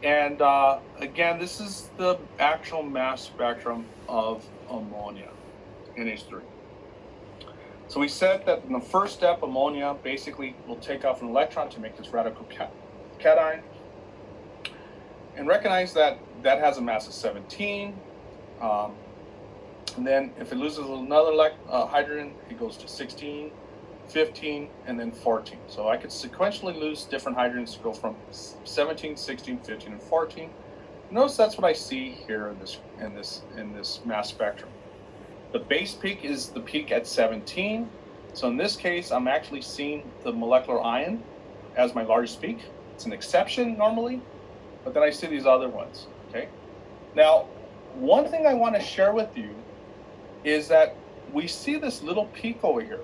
And again, this is the actual mass spectrum of ammonia, NH3. So we said that in the first step, ammonia basically will take off an electron to make this radical cation. And recognize that that has a mass of 17. And then if it loses another hydrogen, it goes to 16, 15, and then 14. So I could sequentially lose different hydrogens to go from 17, 16, 15, and 14. Notice that's what I see here in this mass spectrum. The base peak is the peak at 17. So in this case, I'm actually seeing the molecular ion as my largest peak. It's an exception normally, but then I see these other ones. Okay. Now, one thing I want to share with you is that we see this little peak over here.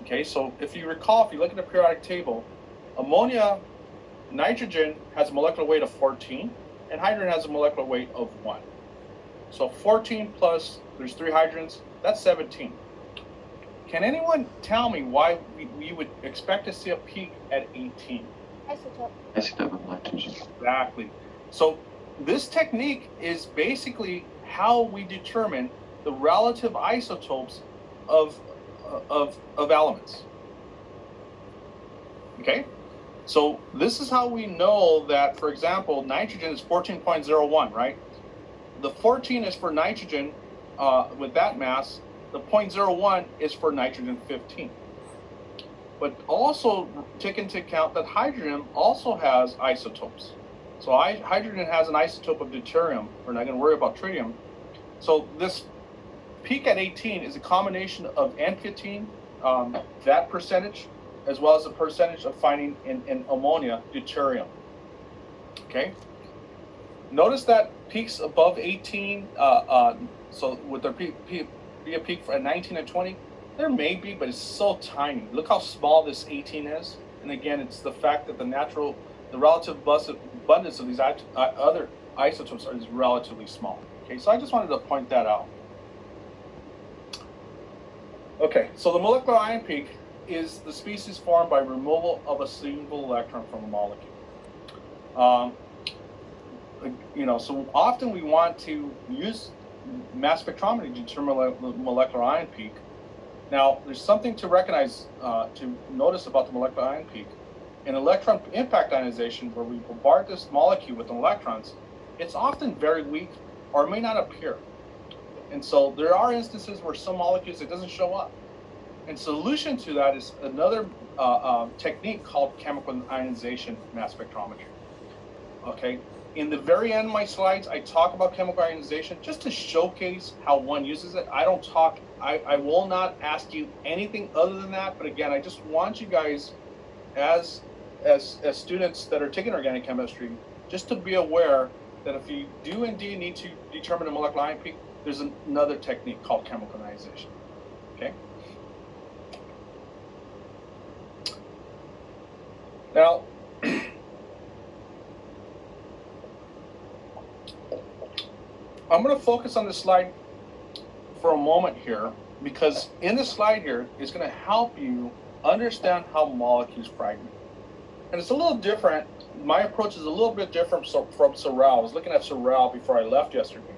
Okay, so if you recall, if you look at the periodic table, ammonia, nitrogen has a molecular weight of 14, and hydrogen has a molecular weight of 1. So 14 plus, there's 3 hydrogens, that's 17. Can anyone tell me why we would expect to see a peak at 18? Isotope. Isotope of nitrogen. Exactly. So this technique is basically how we determine the relative isotopes of elements. Okay? So this is how we know that, for example, nitrogen is 14.01, right? The 14 is for nitrogen with that mass. The 0.01 is for nitrogen 15. But also take into account that hydrogen also has isotopes. So hydrogen has an isotope of deuterium. We're not going to worry about tritium. So this peak at 18 is a combination of N15, that percentage, as well as the percentage of finding in ammonia deuterium. Okay. Notice that peaks above 18. So would there be a peak at 19 and 20? There may be, but it's so tiny. Look how small this 18 is. And again, it's the fact that the relative abundance of these other isotopes is relatively small. Okay, so I just wanted to point that out. Okay, so the molecular ion peak is the species formed by removal of a single electron from a molecule. So often we want to use mass spectrometry to determine the molecular ion peak. Now, there's something to recognize, to notice about the molecular ion peak. In electron impact ionization, where we bombard this molecule with electrons, it's often very weak or may not appear. And so there are instances where some molecules, it doesn't show up. And solution to that is another technique called chemical ionization mass spectrometry. Okay, in the very end of my slides, I talk about chemical ionization just to showcase how one uses it. I will not ask you anything other than that, but again, I just want you guys as students that are taking organic chemistry, just to be aware that if you do indeed need to determine a molecular ion peak, there's another technique called chemical ionization. Okay. Now, I'm going to focus on this slide for a moment here, because in this slide here is going to help you understand how molecules fragment. And it's a little different. My approach is a little bit different from Sorrel. I was looking at Sorrel before I left yesterday.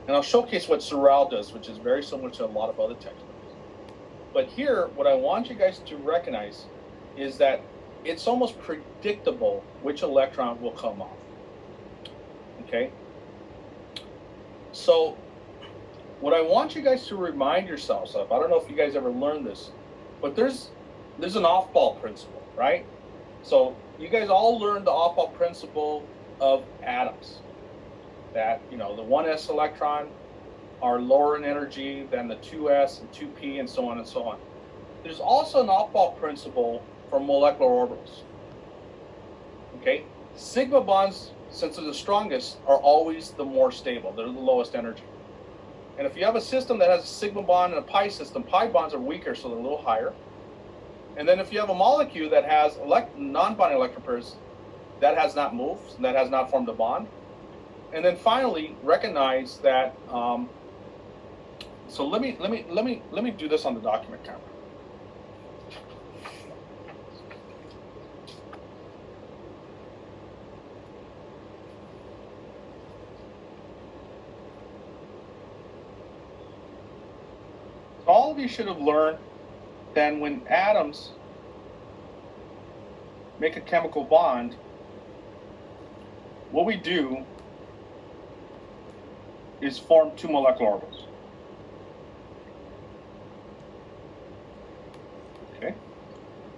And I'll showcase what Sorrel does, which is very similar to a lot of other textbooks. But here, what I want you guys to recognize is that it's almost predictable which electron will come off. Okay? So what I want you guys to remind yourselves of, I don't know if you guys ever learned this, but there's an off-ball principle, right? So you guys all learned the off-ball principle of atoms, that, the 1s electron are lower in energy than the 2s and 2p and so on and so on. There's also an off-ball principle for molecular orbitals. Okay, sigma bonds, since they're the strongest, are always the more stable. They're the lowest energy. And if you have a system that has a sigma bond and a pi system, pi bonds are weaker, so they're a little higher. And then if you have a molecule that has non-bonding electron pairs, that has not moved, that has not formed a bond. And then finally, recognize that. So let me do this on the document camera. all of you should have learned that when atoms make a chemical bond, what we do is form two molecular orbitals. Okay?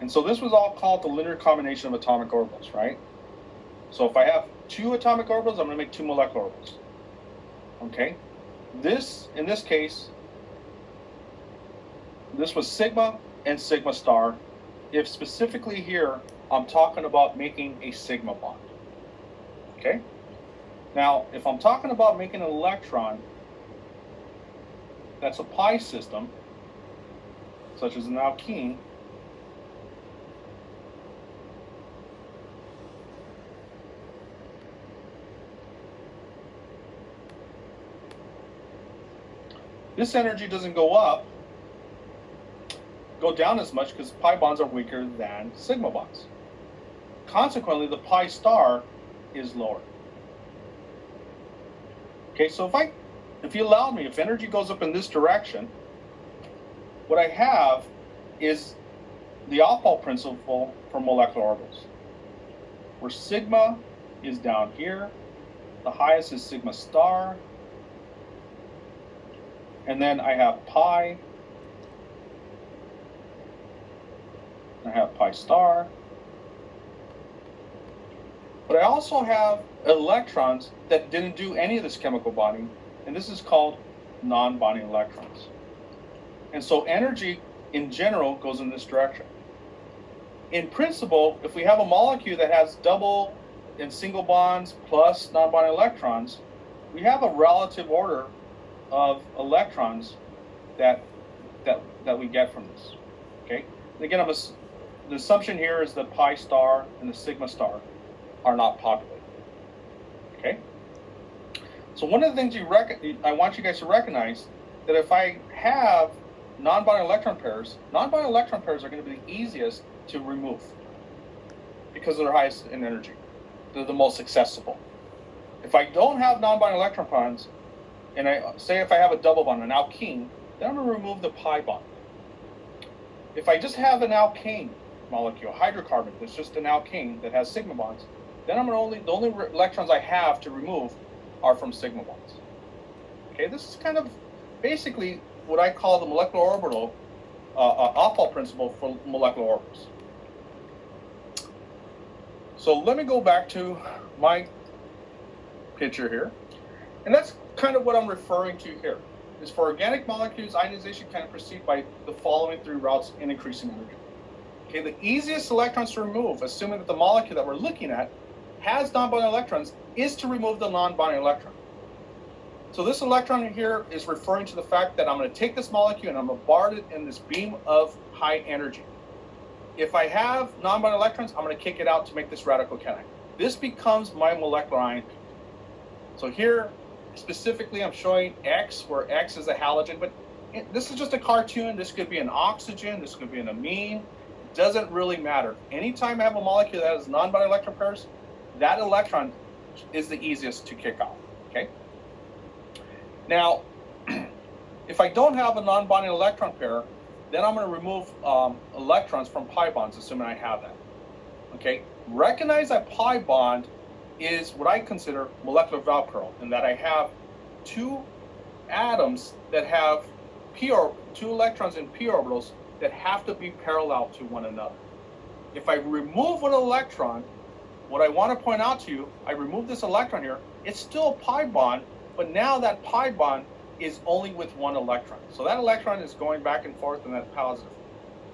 And so this was all called the linear combination of atomic orbitals, right? So if I have two atomic orbitals, I'm going to make two molecular orbitals. Okay? This, in this case, this was sigma and sigma star. If specifically here, I'm talking about making a sigma bond. Okay? Now, if I'm talking about making an electron that's a pi system, such as an alkene, this energy doesn't go down as much because pi bonds are weaker than sigma bonds. Consequently, the pi star is lower. Okay, so if you allow me, if energy goes up in this direction, what I have is the Aufbau principle for molecular orbitals, where sigma is down here, the highest is sigma star, and then I have pi, I have pi star, but I also have electrons that didn't do any of this chemical bonding, and this is called non-bonding electrons. And so energy in general goes in this direction. In principle, if we have a molecule that has double and single bonds plus non-bonding electrons, we have a relative order of electrons that we get from this. Okay? And again, the assumption here is that pi star and the sigma star are not populated. Okay? So one of the things I want you guys to recognize that if I have non-bonding electron pairs are going to be the easiest to remove because they're highest in energy. They're the most accessible. If I don't have non-bonding electron bonds, and if I have a double bond, an alkene, then I'm going to remove the pi bond. If I just have an alkane molecule, hydrocarbon, that's just an alkane that has sigma bonds, then the only electrons I have to remove are from sigma bonds. Okay, this is kind of basically what I call the molecular orbital Aufbau principle for molecular orbitals. So let me go back to my picture here, and that's kind of what I'm referring to here. Is for organic molecules, ionization can proceed by the following three routes in increasing energy. Okay, the easiest electrons to remove, assuming that the molecule that we're looking at has non-bonding electrons, is to remove the non-bonding electron. So this electron here is referring to the fact that I'm going to take this molecule and I'm going to bombard it in this beam of high energy. If I have non-bonding electrons, I'm going to kick it out to make this radical cation. This becomes my molecular ion peak. So here, specifically, I'm showing X, where X is a halogen, but this is just a cartoon. This could be an oxygen, this could be an amine. It doesn't really matter. Anytime I have a molecule that has non-bonding electron pairs, that electron is the easiest to kick off. Okay. Now, if I don't have a non-bonding electron pair, then I'm going to remove electrons from pi bonds, assuming I have that. Okay. Recognize that pi bond is what I consider molecular valve curl, in that I have two atoms that have two electrons in p orbitals that have to be parallel to one another. If I remove one electron, what I want to point out to you, I remove this electron here, it's still a pi bond, but now that pi bond is only with one electron. So that electron is going back and forth in that positive.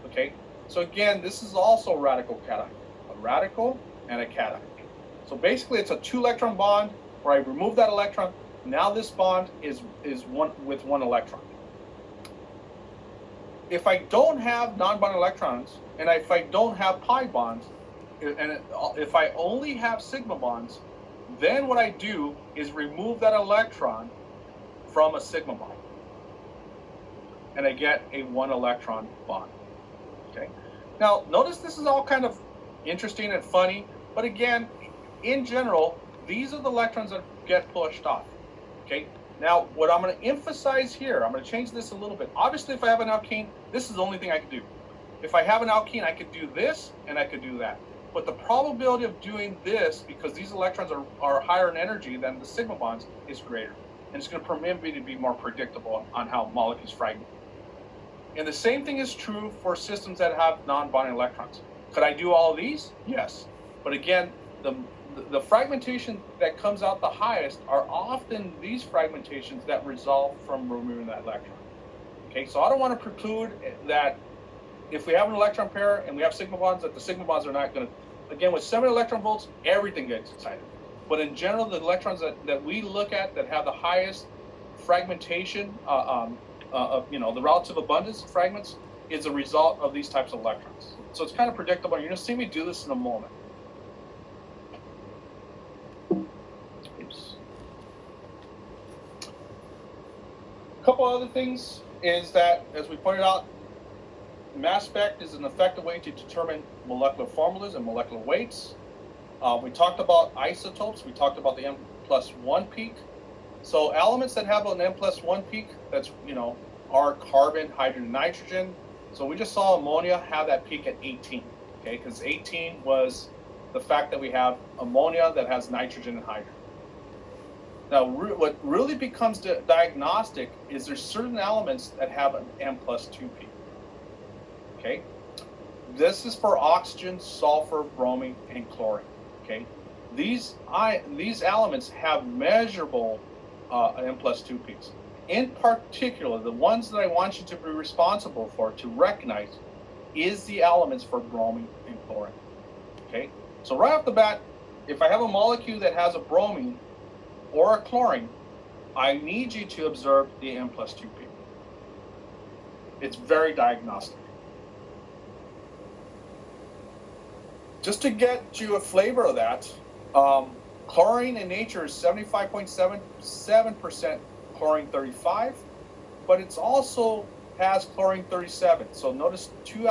Okay? So again, this is also a radical cation. A radical and a cation. So basically it's a 2-electron bond where I remove that electron. Now this bond is one with one electron. If I don't have non-bonding electrons, and if I don't have pi bonds, and if I only have sigma bonds, then what I do is remove that electron from a sigma bond. And I get a 1-electron bond. Okay. Now notice this is all kind of interesting and funny, but again, in general, these are the electrons that get pushed off. Okay. Now, what I'm going to emphasize here, I'm going to change this a little bit. Obviously, if I have an alkene, this is the only thing I can do. If I have an alkene, I could do this and I could do that. But the probability of doing this, because these electrons are higher in energy than the sigma bonds, is greater. And it's going to permit me to be more predictable on how molecules fragment. And the same thing is true for systems that have non-bonding electrons. Could I do all of these? Yes. But again, the fragmentation that comes out the highest are often these fragmentations that resolve from removing that electron. Okay, so I don't want to preclude that if we have an electron pair and we have sigma bonds, that the sigma bonds are not going to, again, with 7 electron volts, everything gets excited. But in general, the electrons that we look at that have the highest fragmentation, the relative abundance of fragments is a result of these types of electrons. So it's kind of predictable. You're going to see me do this in a moment. Oops. A couple other things is that, as we pointed out, mass spec is an effective way to determine molecular formulas and molecular weights. We talked about isotopes. We talked about the M+1 peak. So elements that have an M+1 peak, that's, are carbon, hydrogen, nitrogen. So we just saw ammonia have that peak at 18, okay? Because 18 was the fact that we have ammonia that has nitrogen and hydrogen. Now, what really becomes diagnostic is there's certain elements that have an M+2 peak, okay? This is for oxygen, sulfur, bromine, and chlorine, okay? These elements have measurable M+2 peaks. In particular, the ones that I want you to be responsible for, to recognize, is the elements for bromine and chlorine, okay? So right off the bat, if I have a molecule that has a bromine or a chlorine, I need you to observe the M+2 peak. It's very diagnostic. Just to get you a flavor of that, chlorine in nature is 75.77% chlorine 35, but it's also has chlorine 37. So notice two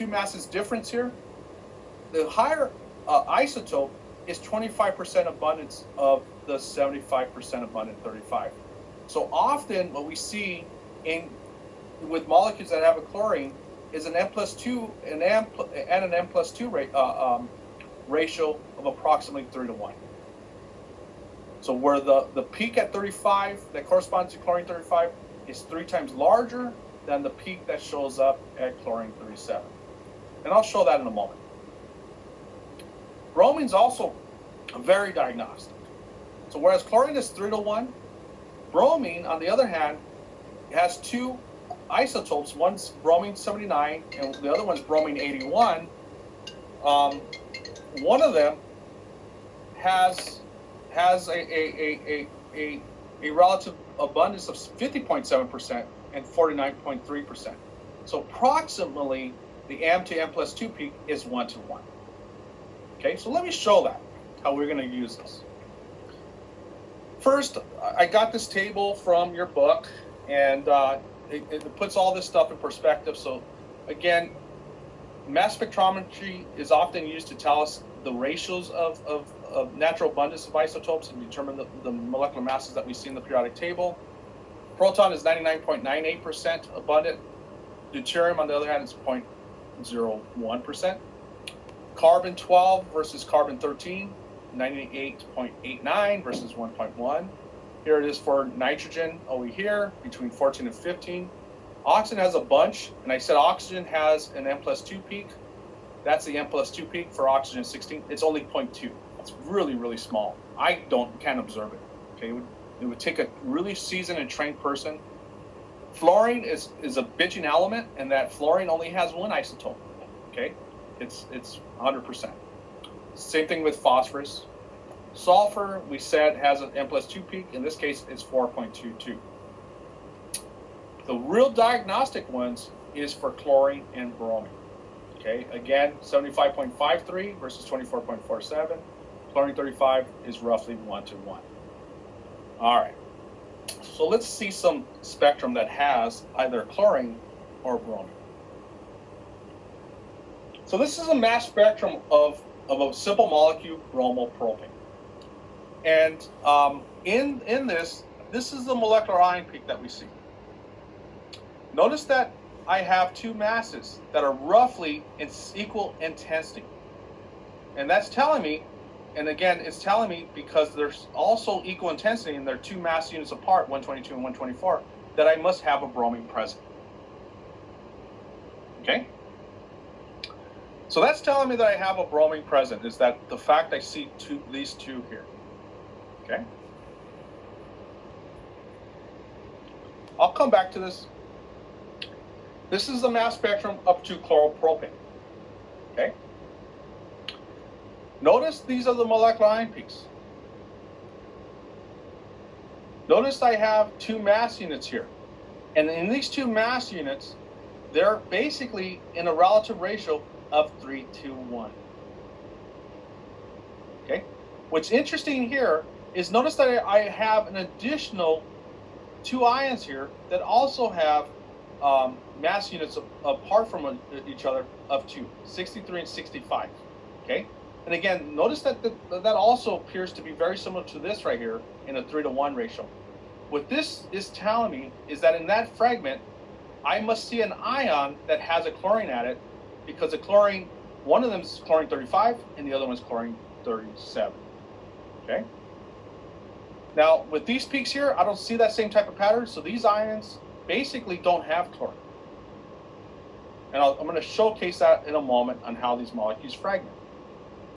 masses difference here. The higher isotope is 25% abundance of the 75% abundant 35. So often what we see with molecules that have a chlorine is an M+2 and an M+2 ratio of approximately 3:1. So where the peak at 35 that corresponds to chlorine 35 is 3 times larger than the peak that shows up at chlorine 37. And I'll show that in a moment. Bromine's also very diagnostic. So whereas chlorine is 3:1, bromine, on the other hand, has 2 isotopes. One's bromine 79 and the other one's bromine 81. One of them has a relative abundance of 50.7% and 49.3%. So approximately the M to M+2 peak is 1:1. Okay, so let me show that, how we're going to use this. First, I got this table from your book, and it puts all this stuff in perspective. So again, mass spectrometry is often used to tell us the ratios of natural abundance of isotopes and determine the molecular masses that we see in the periodic table. Proton is 99.98% abundant. Deuterium, on the other hand, is 0.01%. Carbon 12 versus carbon 13, 98.89 versus 1.1. Here it is for nitrogen over here, between 14 and 15. Oxygen has a bunch, and I said oxygen has an M+2 peak. That's the M+2 peak for oxygen 16. It's only 0.2. It's really, really small. I can't observe it. Okay, it would take a really seasoned and trained person. Fluorine is a bitching element, and that fluorine only has 1 isotope. Okay, it's 100%. Same thing with phosphorus. Sulfur, we said, has an M+2 peak. In this case, it's 4.22. The real diagnostic ones is for chlorine and bromine. Okay, again, 75.53 versus 24.47. Chlorine 35 is roughly 1:1. All right, so let's see some spectrum that has either chlorine or bromine. So this is a mass spectrum of a simple molecule, bromopropane. And in this is the molecular ion peak that we see. Notice that I have two masses that are roughly in equal intensity. And that's telling me, and again, it's telling me because there's also equal intensity and they're two mass units apart, 122 and 124, that I must have a bromine present. Okay? So that's telling me that I have a bromine present, is that the fact I see these two here. Okay? I'll come back to this. This is the mass spectrum up to chloropropane. Okay? Notice these are the molecular ion peaks. Notice I have two mass units here. And in these two mass units, they're basically in a relative ratio of 3:1. Okay? What's interesting here is notice that I have an additional two ions here that also have mass units apart from each other of 2, 63 and 65. Okay? And again, notice that that also appears to be very similar to this right here in a 3:1 ratio. What this is telling me is that in that fragment, I must see an ion that has a chlorine at it, because the chlorine, one of them is chlorine 35 and the other one is chlorine 37. Okay? Now, with these peaks here, I don't see that same type of pattern, so these ions basically don't have chlorine. And I'm going to showcase that in a moment on how these molecules fragment.